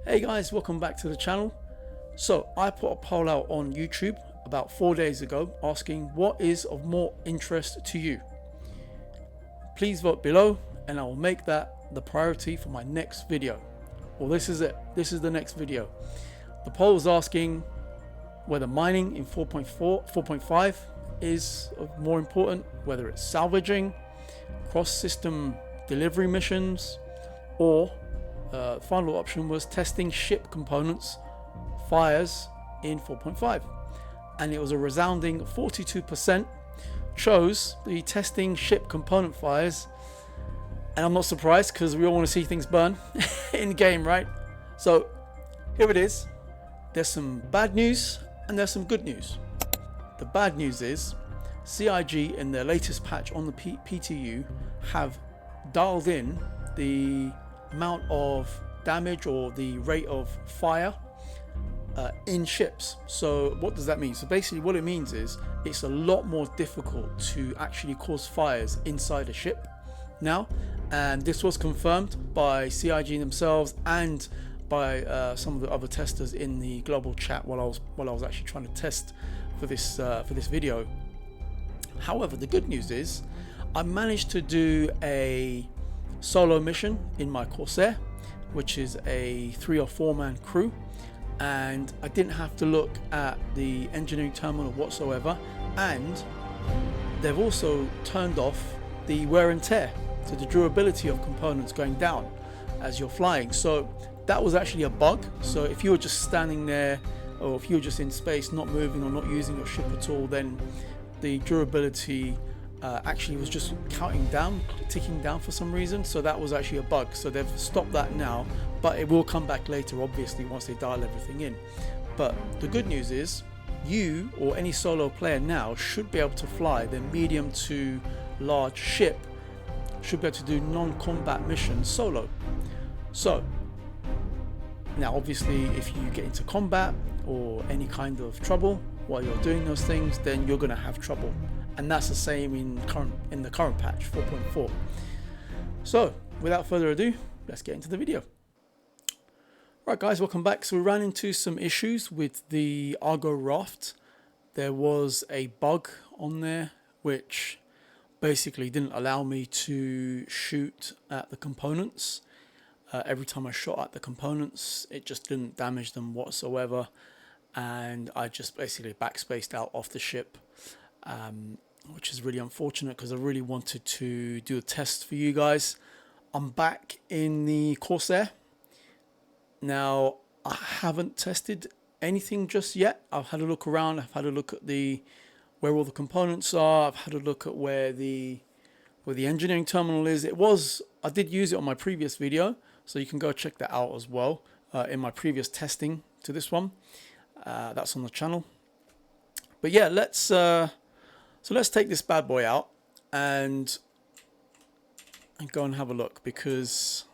Hey guys, welcome back to the channel. So I put a poll out on YouTube about 4 days ago asking what is of more interest to you. Please vote below and I will make that the priority for my next video. Well, this is it. This is the next video. The poll is asking whether mining in 4.5 is more important, whether it's salvaging, cross-system delivery missions, or the final option was testing ship components fires in 4.5, and it was a resounding 42% chose the testing ship component fires. And I'm not surprised because we all want to see things burn in game, right? So here it is. There's some bad news and there's some good news. The bad news is CIG in their latest patch on the PTU have dialed in the amount of damage or the rate of fire in ships. So what does that mean? So basically what it means is it's a lot more difficult to actually cause fires inside a ship now, and this was confirmed by CIG themselves and by some of the other testers in the global chat while I was actually trying to test for this video. However, the good news is I managed to do a solo mission in my Corsair, which is a 3 or 4 man crew, and I didn't have to look at the engineering terminal whatsoever, and they've also turned off the wear and tear, so the durability of components going down as you're flying. So that was actually a bug. So if you were just standing there, or if you were just in space not moving or not using your ship at all, then the durability actually was just ticking down for some reason. So that was actually a bug. So they've stopped that now, but it will come back later, obviously, once they dial everything in. But the good news is you or any solo player now should be able to fly their medium to large ship, should be able to do non-combat missions solo. So now obviously if you get into combat or any kind of trouble while you're doing those things, then you're going to have trouble, and that's the same in the current patch 4.4. So without further ado, let's get into the video. Right guys, welcome back. So we ran into some issues with the Argo raft. There was a bug on there which basically didn't allow me to shoot at the components. Every time I shot at the components, it just didn't damage them whatsoever, and I just basically backspaced out off the ship, which is really unfortunate because I really wanted to do a test for you guys. I'm back in the Corsair now. I haven't tested anything just yet. I've had a look around. I've had a look at where all the components are. I've had a look at where the engineering terminal is. I did use it on my previous video, so you can go check that out as well in my previous testing to this one. That's on the channel. But yeah, let's take this bad boy out and go and have a look, because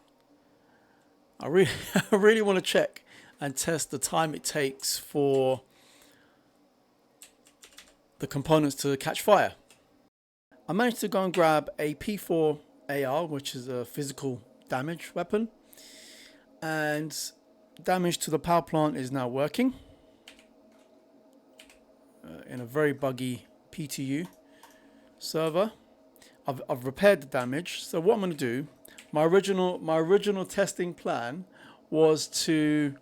I really want to check and test the time it takes for the components to catch fire. I managed to go and grab a P4 AR, which is a physical damage weapon, and damage to the power plant is now working in a very buggy PTU server. I've repaired the damage. So what I'm going to do, my original testing plan was to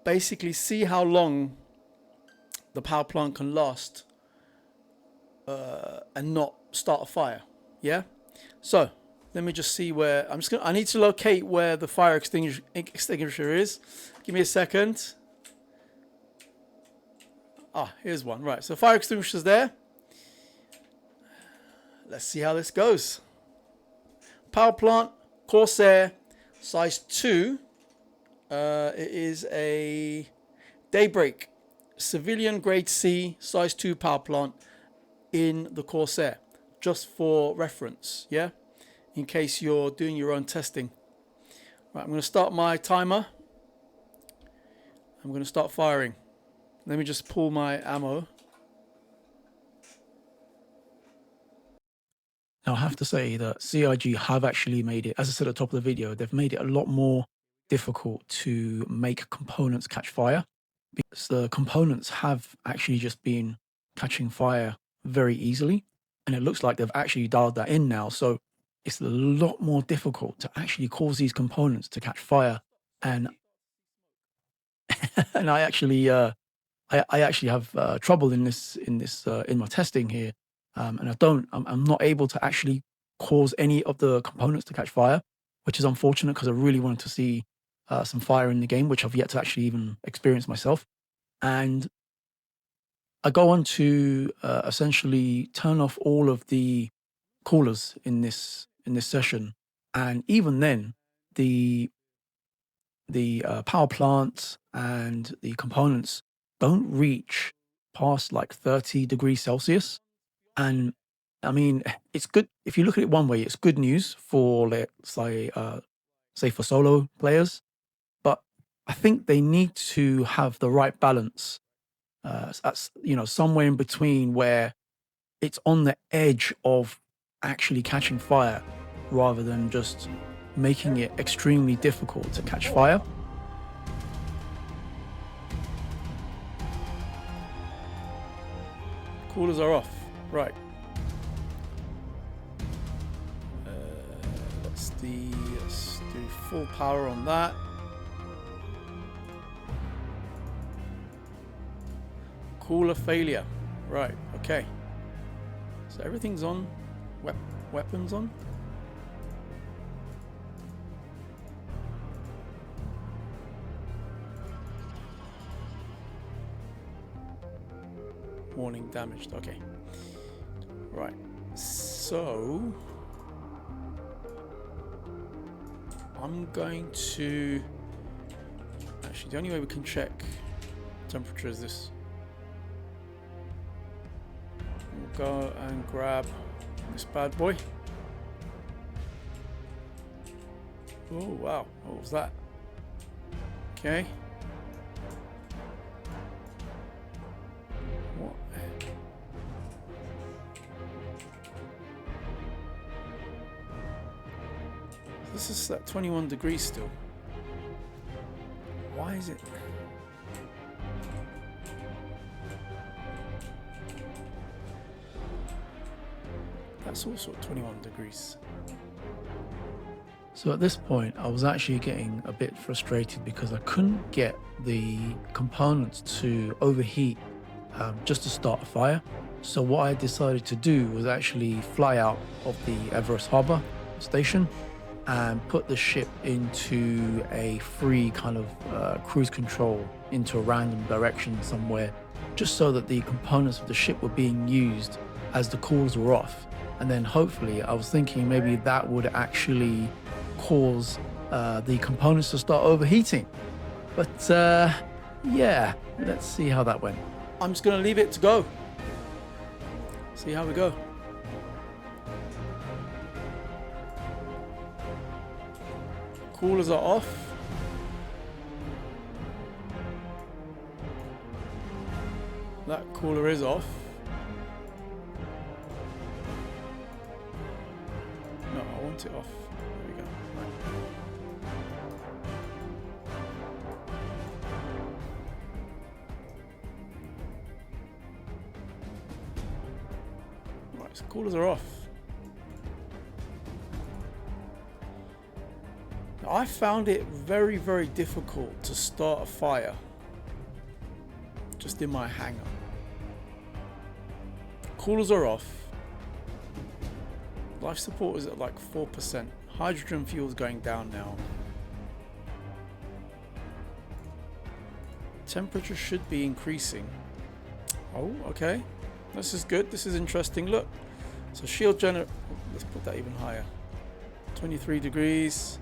basically see how long the power plant can last and not start a fire. Yeah, so let me just see where I need to locate where the fire extinguisher is. Give me a second. Ah, here's one. Right, so fire extinguisher's there. Let's see how this goes. Power plant, Corsair, size 2. It is a Daybreak civilian grade C size 2 power plant in the Corsair, just for reference, yeah, in case you're doing your own testing. Right, I'm going to start my timer. I'm going to start firing. Let me just pull my ammo. Now I have to say that CIG have actually made it, as I said at the top of the video, they've made it a lot more difficult to make components catch fire, because the components have actually just been catching fire very easily. And it looks like they've actually dialed that in now. So it's a lot more difficult to actually cause these components to catch fire. And and I actually have trouble in my testing here, and I'm not able to actually cause any of the components to catch fire, which is unfortunate because I really wanted to see some fire in the game, which I've yet to actually even experience myself. And I go on to essentially turn off all of the coolers in this session, and even then, the power plant and the components don't reach past like 30 degrees Celsius. And I mean, it's good if you look at it one way. It's good news for, let's say for solo players, but I think they need to have the right balance. That's somewhere in between where it's on the edge of actually catching fire, rather than just making it extremely difficult to catch fire. Coolers are off. Right. Let's do full power on that. Cooler failure. Right. Okay. So everything's on. Weapons on. Warning damaged. Okay. Right. So I'm going to actually, the only way we can check temperature is this. We'll go and grab this bad boy. Oh wow, what was that? Okay. What? This is at 21 degrees still. Why is it? That's also 21 degrees. So at this point, I was actually getting a bit frustrated because I couldn't get the components to overheat just to start a fire. So what I decided to do was actually fly out of the Everest Harbor station and put the ship into a free kind of cruise control into a random direction somewhere, just so that the components of the ship were being used as the coolers were off. And then hopefully, I was thinking maybe that would actually cause the components to start overheating. But yeah, let's see how that went. I'm just gonna leave it to go. See how we go. Coolers are off. That cooler is off. No, I want it off. There we go. Right, so coolers are off. I found it very, very difficult to start a fire just in my hangar. Coolers are off. Life support is at like 4%. Hydrogen fuel is going down now. Temperature should be increasing. Oh, okay. This is good. This is interesting. Look. So shield generator. Let's put that even higher. 23 degrees.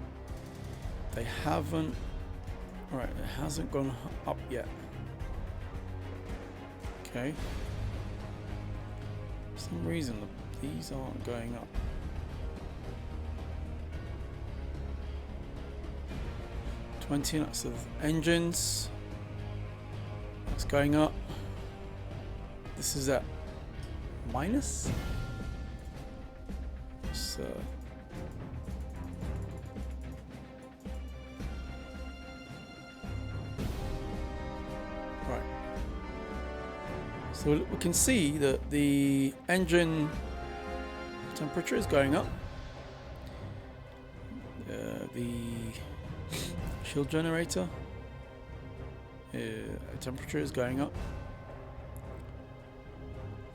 They haven't. Alright, it hasn't gone up yet. Okay. For some reason, these aren't going up. That's of engines. It's going up. This is at minus. So So we can see that the engine temperature is going up. The shield generator temperature is going up.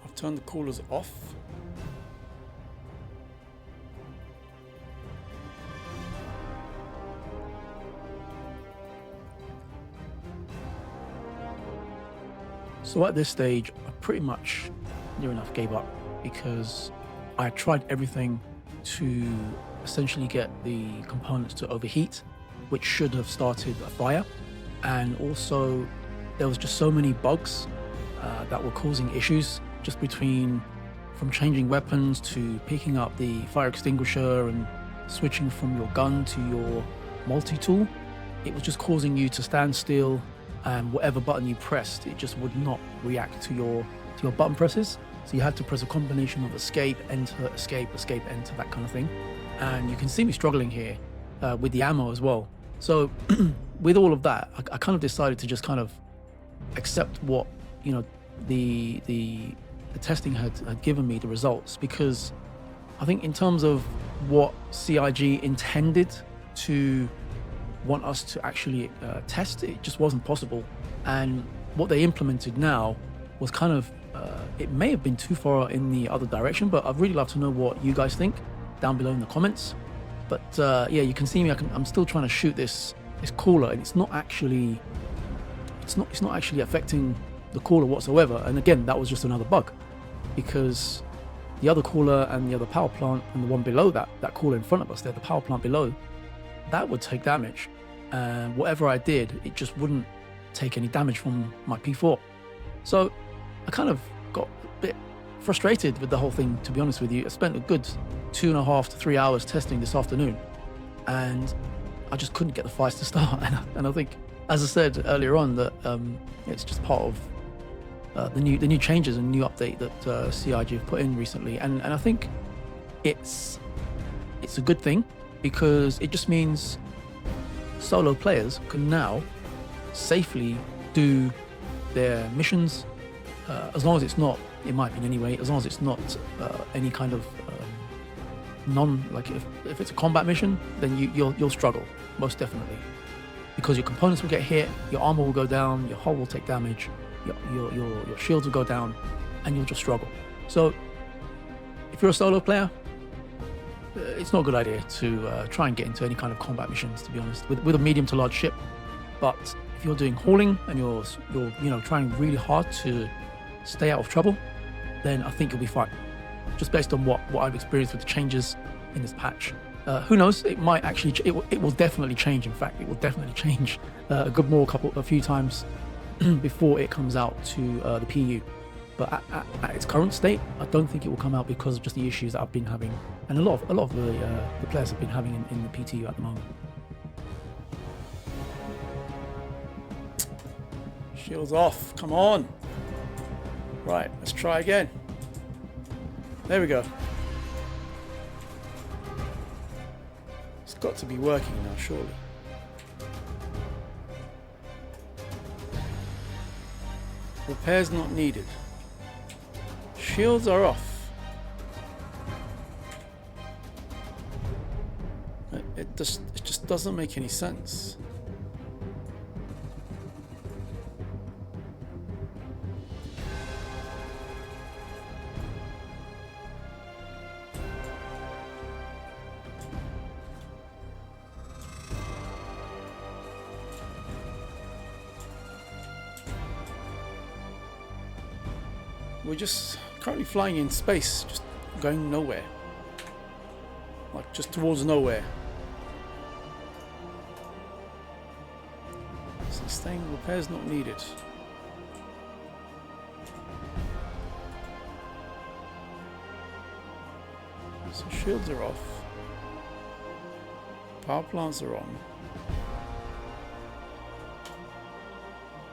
I've turned the coolers off. So at this stage, I pretty much near enough gave up, because I tried everything to essentially get the components to overheat, which should have started a fire. And also there was just so many bugs that were causing issues, just from changing weapons to picking up the fire extinguisher and switching from your gun to your multi-tool. It was just causing you to stand still, and whatever button you pressed, it just would not react to your button presses. So you had to press a combination of escape, enter, escape, escape, enter, that kind of thing. And you can see me struggling here with the ammo as well. So with all of that, I kind of decided to just kind of accept what, you know, the testing had given me, the results, because I think in terms of what CIG intended to want us to actually test, it just wasn't possible. And what they implemented now was kind of, it may have been too far in the other direction, but I'd really love to know what you guys think down below in the comments. But yeah, you can see me, I'm still trying to shoot this cooler, and it's not actually affecting the cooler whatsoever. And again, that was just another bug, because the other cooler and the other power plant and the one below that cooler in front of us there, the power plant below, that would take damage, and whatever I did, it just wouldn't take any damage from my P4. So I kind of got a bit frustrated with the whole thing, to be honest with you. I spent a good 2.5 to 3 hours testing this afternoon, and I just couldn't get the fires to start. And I think, as I said earlier on, that it's just part of the new changes and new update that CIG have put in recently, and I think it's a good thing, because it just means solo players can now safely do their missions, as long as it's not, in my opinion anyway, as long as it's not any kind of if it's a combat mission, then you'll struggle, most definitely, because your components will get hit, your armor will go down, your hull will take damage, your shields will go down, and you'll just struggle. So if you're a solo player, it's not a good idea to try and get into any kind of combat missions, to be honest, with a medium to large ship. But if you're doing hauling and you're trying really hard to stay out of trouble, then I think you'll be fine, just based on what I've experienced with the changes in this patch. Who knows, it might actually, it will definitely change. In fact, it will definitely change a few times before it comes out to the PU. But at its current state, I don't think it will come out, because of just the issues that I've been having, and a lot of the players have been having in the PTU at the moment. Shields off, come on. Right, let's try again. There we go. It's got to be working now, surely. Repairs not needed. Shields are off. It just doesn't make any sense. We're just currently flying in space, just going nowhere. Like, just towards nowhere. Sustain repairs not needed. So shields are off. Power plants are on.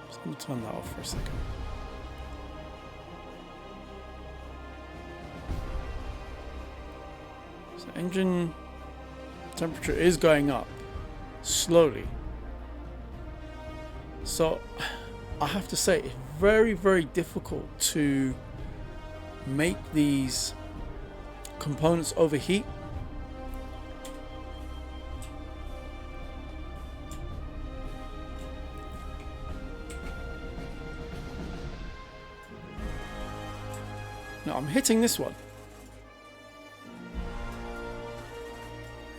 Just going to turn that off for a second. So engine temperature is going up slowly. So I have to say it's very, very difficult to make these components overheat. Now I'm hitting this one.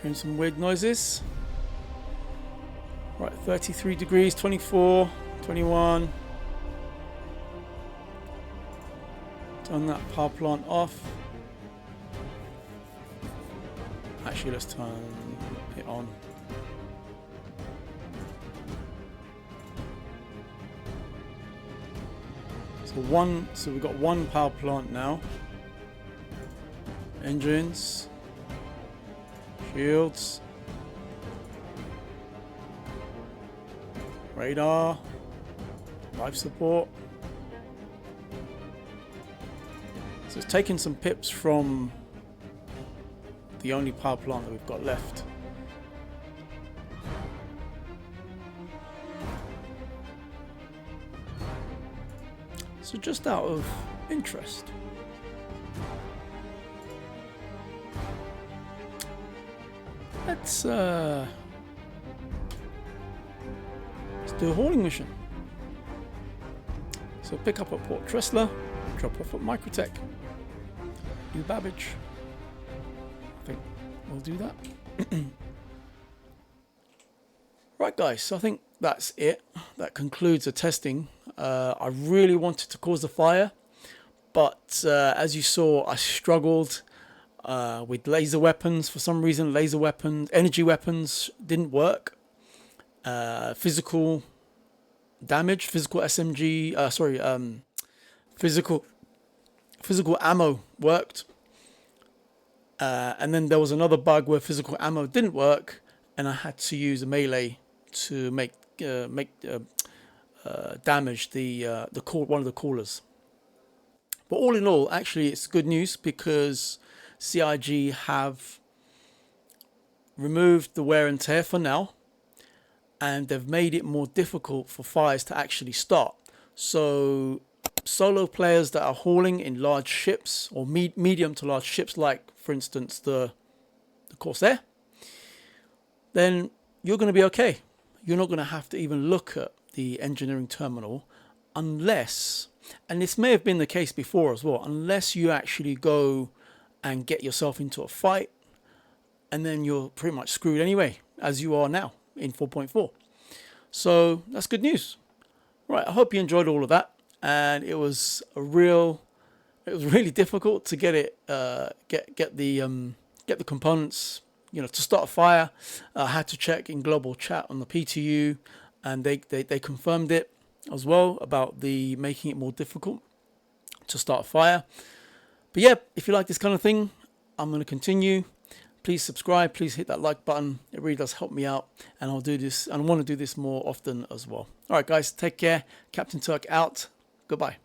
Hearing some weird noises. Right, 33 degrees, 24, 21. Turn that power plant off. Actually, let's turn it on. So we've got one power plant now. Engines, shields, radar, life support. So it's taking some pips from the only power plant that we've got left. So just out of interest, let's do a hauling mission. So pick up at Port Tressler, drop off at Microtech, New Babbage. I think we'll do that. Right guys, so I think that's it. That concludes the testing. I really wanted to cause a fire, but as you saw, I struggled with laser weapons. For some reason, laser weapons, energy weapons didn't work. Physical damage, physical SMG, physical ammo worked. And then there was another bug where physical ammo didn't work, and I had to use a melee to make damage one of the coolers. But all in all, actually, it's good news because CIG have removed the wear and tear for now, and they've made it more difficult for fires to actually start. So solo players that are hauling in large ships or medium to large ships, like for instance the Corsair, then you're going to be okay. You're not going to have to even look at the engineering terminal unless, and this may have been the case before as well, unless you actually go and get yourself into a fight, and then you're pretty much screwed anyway, as you are now in 4.4. So that's good news. Right, I hope you enjoyed all of that, and it was really difficult to get it get the components, you know, to start a fire. I had to check in global chat on the PTU, and they confirmed it as well about the making it more difficult to start a fire. But yeah, if you like this kind of thing, I'm going to continue. Please subscribe, please hit that like button. It really does help me out, and I'll do this, and I want to do this more often as well. All right guys, take care. Captain Turk out. Goodbye.